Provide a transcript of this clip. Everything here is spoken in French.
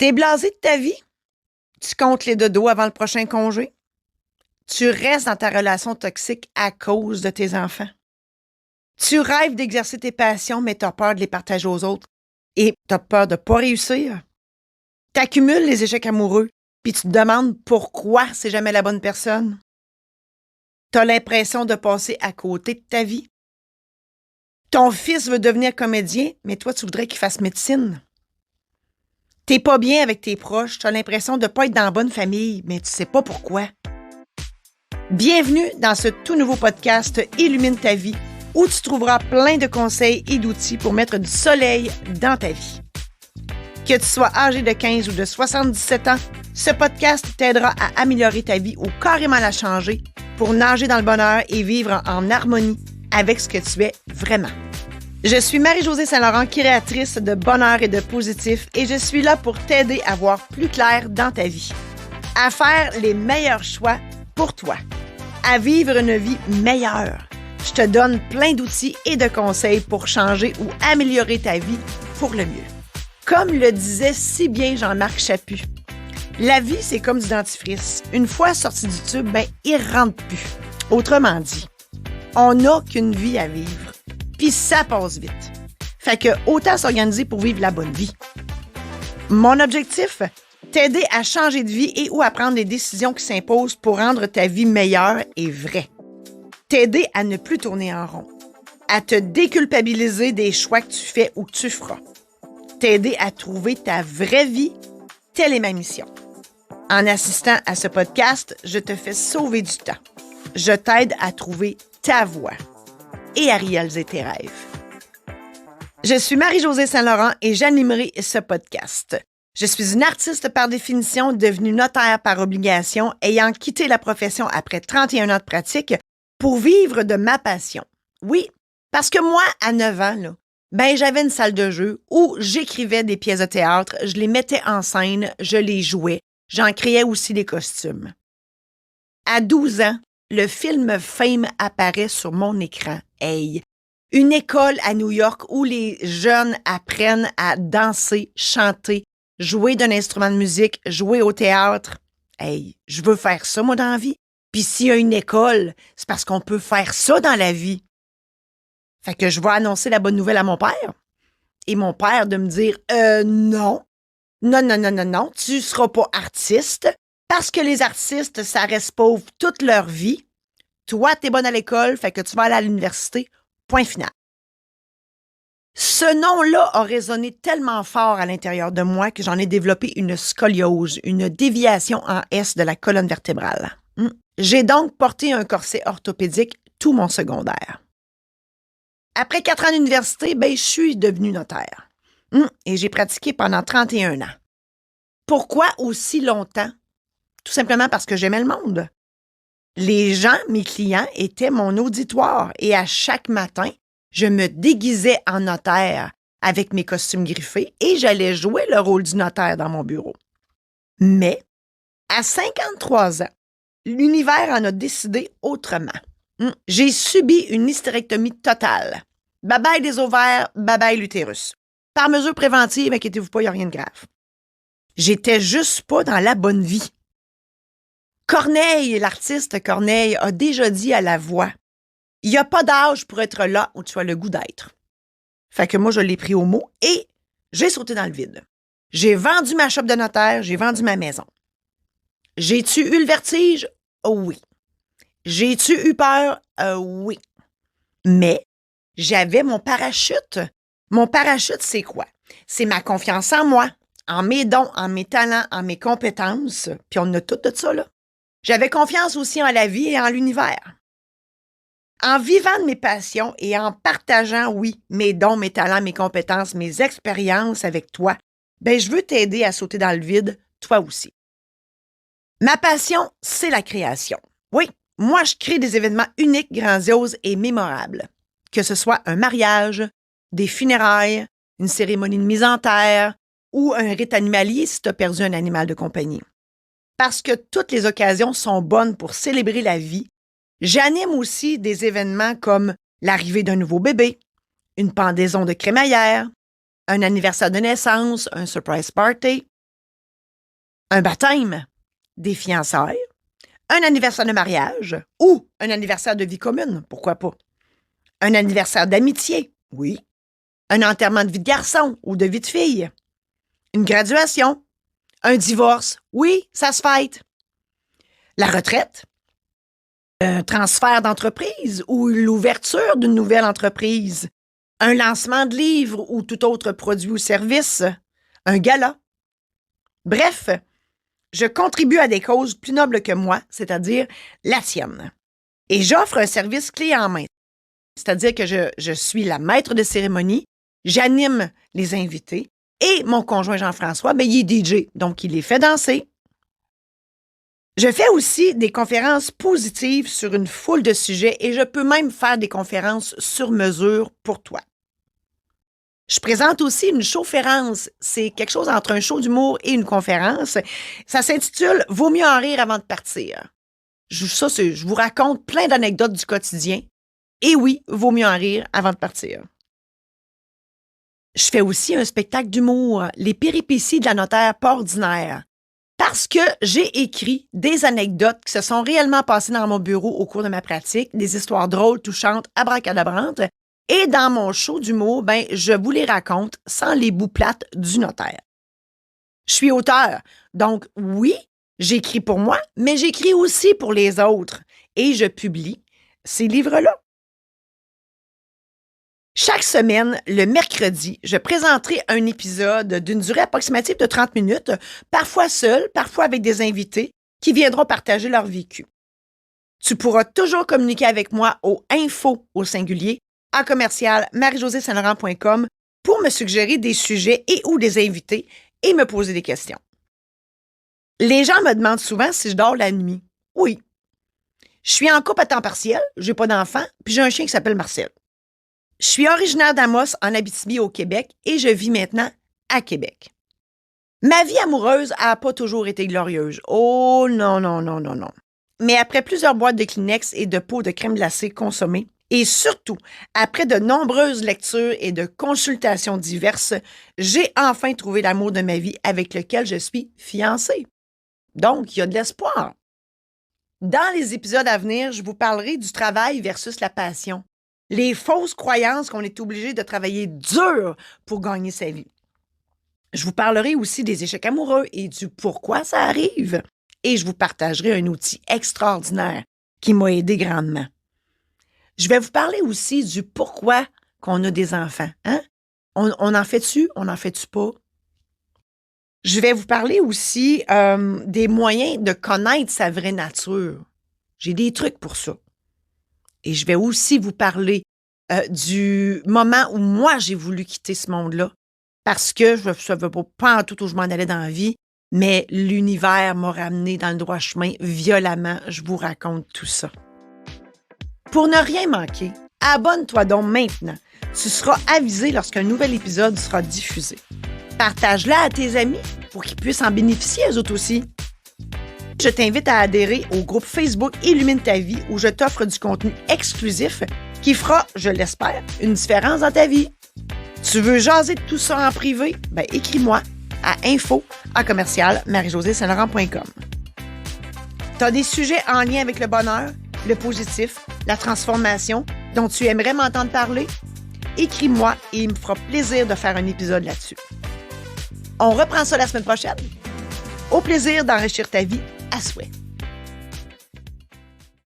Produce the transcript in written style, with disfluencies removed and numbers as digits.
T'es blasé de ta vie? Tu comptes les dodos avant le prochain congé? Tu restes dans ta relation toxique à cause de tes enfants? Tu rêves d'exercer tes passions, mais t'as peur de les partager aux autres et t'as peur de pas réussir? T'accumules les échecs amoureux, puis tu te demandes pourquoi c'est jamais la bonne personne? T'as l'impression de passer à côté de ta vie? Ton fils veut devenir comédien, mais toi, tu voudrais qu'il fasse médecine. T'es pas bien avec tes proches, t'as l'impression de pas être dans la bonne famille, mais tu sais pas pourquoi. Bienvenue dans ce tout nouveau podcast Illumine ta vie, où tu trouveras plein de conseils et d'outils pour mettre du soleil dans ta vie. Que tu sois âgé de 15 ou de 77 ans, ce podcast t'aidera à améliorer ta vie ou carrément la changer pour nager dans le bonheur et vivre en harmonie avec ce que tu es vraiment. Je suis Marie-Josée Saint-Laurent, créatrice de bonheur et de positif, et je suis là pour t'aider à voir plus clair dans ta vie, à faire les meilleurs choix pour toi, à vivre une vie meilleure. Je te donne plein d'outils et de conseils pour changer ou améliorer ta vie pour le mieux. Comme le disait si bien Jean-Marc Chaput, la vie, c'est comme du dentifrice. Une fois sorti du tube, il ne rentre plus. Autrement dit, on n'a qu'une vie à vivre. Puis ça passe vite. Fait que autant s'organiser pour vivre la bonne vie. Mon objectif, t'aider à changer de vie et ou à prendre les décisions qui s'imposent pour rendre ta vie meilleure et vraie. T'aider à ne plus tourner en rond. À te déculpabiliser des choix que tu fais ou que tu feras. T'aider à trouver ta vraie vie, telle est ma mission. En assistant à ce podcast, je te fais sauver du temps. Je t'aide à trouver ta voie et à réaliser tes rêves. Je suis Marie-Josée Saint-Laurent et j'animerai ce podcast. Je suis une artiste par définition, devenue notaire par obligation, ayant quitté la profession après 31 ans de pratique pour vivre de ma passion. Oui, parce que moi, à 9 ans, j'avais une salle de jeu où j'écrivais des pièces de théâtre, je les mettais en scène, je les jouais, j'en créais aussi des costumes. À 12 ans, le film Fame apparaît sur mon écran. Hey! Une école à New York où les jeunes apprennent à danser, chanter, jouer d'un instrument de musique, jouer au théâtre. Hey! Je veux faire ça, moi, dans la vie. Puis s'il y a une école, c'est parce qu'on peut faire ça dans la vie. Fait que je vais annoncer la bonne nouvelle à mon père. Et mon père de me dire non, tu seras pas artiste parce que les artistes, ça reste pauvre toute leur vie. Toi, t'es bonne à l'école, fait que tu vas aller à l'université. Point final. Ce nom-là a résonné tellement fort à l'intérieur de moi que j'en ai développé une scoliose, une déviation en S de la colonne vertébrale. J'ai donc porté un corset orthopédique tout mon secondaire. Après 4 ans d'université, je suis devenue notaire. Et j'ai pratiqué pendant 31 ans. Pourquoi aussi longtemps? Tout simplement parce que j'aimais le monde. Les gens, mes clients, étaient mon auditoire et à chaque matin, je me déguisais en notaire avec mes costumes griffés et j'allais jouer le rôle du notaire dans mon bureau. Mais, à 53 ans, l'univers en a décidé autrement. J'ai subi une hystérectomie totale. Bye-bye des ovaires, bye-bye l'utérus. Par mesure préventive, inquiétez-vous pas, il n'y a rien de grave. J'étais juste pas dans la bonne vie. Corneille, l'artiste Corneille, a déjà dit à la voix, il n'y a pas d'âge pour être là où tu as le goût d'être. Fait que moi, je l'ai pris au mot et j'ai sauté dans le vide. J'ai vendu ma shop de notaire, j'ai vendu ma maison. J'ai-tu eu le vertige? Oui. J'ai-tu eu peur? Oui. Mais j'avais mon parachute. Mon parachute, c'est quoi? C'est ma confiance en moi, en mes dons, en mes talents, en mes compétences. Puis on a tout de ça, là. J'avais confiance aussi en la vie et en l'univers. En vivant de mes passions et en partageant, oui, mes dons, mes talents, mes compétences, mes expériences avec toi, je veux t'aider à sauter dans le vide, toi aussi. Ma passion, c'est la création. Oui, moi, je crée des événements uniques, grandioses et mémorables. Que ce soit un mariage, des funérailles, une cérémonie de mise en terre ou un rite animalier si tu as perdu un animal de compagnie. Parce que toutes les occasions sont bonnes pour célébrer la vie, j'anime aussi des événements comme l'arrivée d'un nouveau bébé, une pendaison de crémaillère, un anniversaire de naissance, un surprise party, un baptême, des fiançailles, un anniversaire de mariage ou un anniversaire de vie commune, pourquoi pas? Un anniversaire d'amitié, oui. Un enterrement de vie de garçon ou de vie de fille. Une graduation, un divorce, oui, ça se fête. La retraite, un transfert d'entreprise ou l'ouverture d'une nouvelle entreprise, un lancement de livre ou tout autre produit ou service, un gala. Bref, je contribue à des causes plus nobles que moi, c'est-à-dire la tienne. Et j'offre un service clé en main, c'est-à-dire que je suis la maître de cérémonie, j'anime les invités et mon conjoint Jean-François, il est DJ, donc il les fait danser. Je fais aussi des conférences positives sur une foule de sujets et je peux même faire des conférences sur mesure pour toi. Je présente aussi une showférence. C'est quelque chose entre un show d'humour et une conférence. Ça s'intitule « Vaut mieux en rire avant de partir ». Je vous raconte plein d'anecdotes du quotidien. Et oui, vaut mieux en rire avant de partir. Je fais aussi un spectacle d'humour, Les péripéties de la notaire pas ordinaire. Parce que j'ai écrit des anecdotes qui se sont réellement passées dans mon bureau au cours de ma pratique, des histoires drôles, touchantes, abracadabrantes. Et dans mon show d'humour, je vous les raconte sans les bouts plates du notaire. Je suis auteur, donc oui, j'écris pour moi, mais j'écris aussi pour les autres. Et je publie ces livres-là. Chaque semaine, le mercredi, je présenterai un épisode d'une durée approximative de 30 minutes, parfois seul, parfois avec des invités qui viendront partager leur vécu. Tu pourras toujours communiquer avec moi au info au singulier à commercial marie-josée-saint-laurent.com pour me suggérer des sujets et ou des invités et me poser des questions. Les gens me demandent souvent si je dors la nuit. Oui. Je suis en couple à temps partiel, j'ai pas d'enfant, puis j'ai un chien qui s'appelle Marcel. Je suis originaire d'Amos, en Abitibi, au Québec, et je vis maintenant à Québec. Ma vie amoureuse n'a pas toujours été glorieuse. Oh non, non, non, non, non. Mais après plusieurs boîtes de Kleenex et de pots de crème glacée consommées, et surtout, après de nombreuses lectures et de consultations diverses, j'ai enfin trouvé l'amour de ma vie avec lequel je suis fiancée. Donc, il y a de l'espoir. Dans les épisodes à venir, je vous parlerai du travail versus la passion. Les fausses croyances qu'on est obligé de travailler dur pour gagner sa vie. Je vous parlerai aussi des échecs amoureux et du pourquoi ça arrive. Et je vous partagerai un outil extraordinaire qui m'a aidé grandement. Je vais vous parler aussi du pourquoi qu'on a des enfants. Hein? On en fait-tu? On n'en fait-tu pas? Je vais vous parler aussi des moyens de connaître sa vraie nature. J'ai des trucs pour ça. Et je vais aussi vous parler du moment où moi, j'ai voulu quitter ce monde-là parce que je ne savais pas en tout où je m'en allais dans la vie, mais l'univers m'a ramené dans le droit chemin violemment. Je vous raconte tout ça. Pour ne rien manquer, abonne-toi donc maintenant. Tu seras avisé lorsqu'un nouvel épisode sera diffusé. Partage-la à tes amis pour qu'ils puissent en bénéficier eux autres aussi. Je t'invite à adhérer au groupe Facebook Illumine ta vie où je t'offre du contenu exclusif qui fera, je l'espère, une différence dans ta vie. Tu veux jaser de tout ça en privé? Écris-moi à info@commercial-marie-josée-saint-laurent.com. T'as des sujets en lien avec le bonheur, le positif, la transformation dont tu aimerais m'entendre parler? Écris-moi et il me fera plaisir de faire un épisode là-dessus. On reprend ça la semaine prochaine. Au plaisir d'enrichir ta vie à souhait.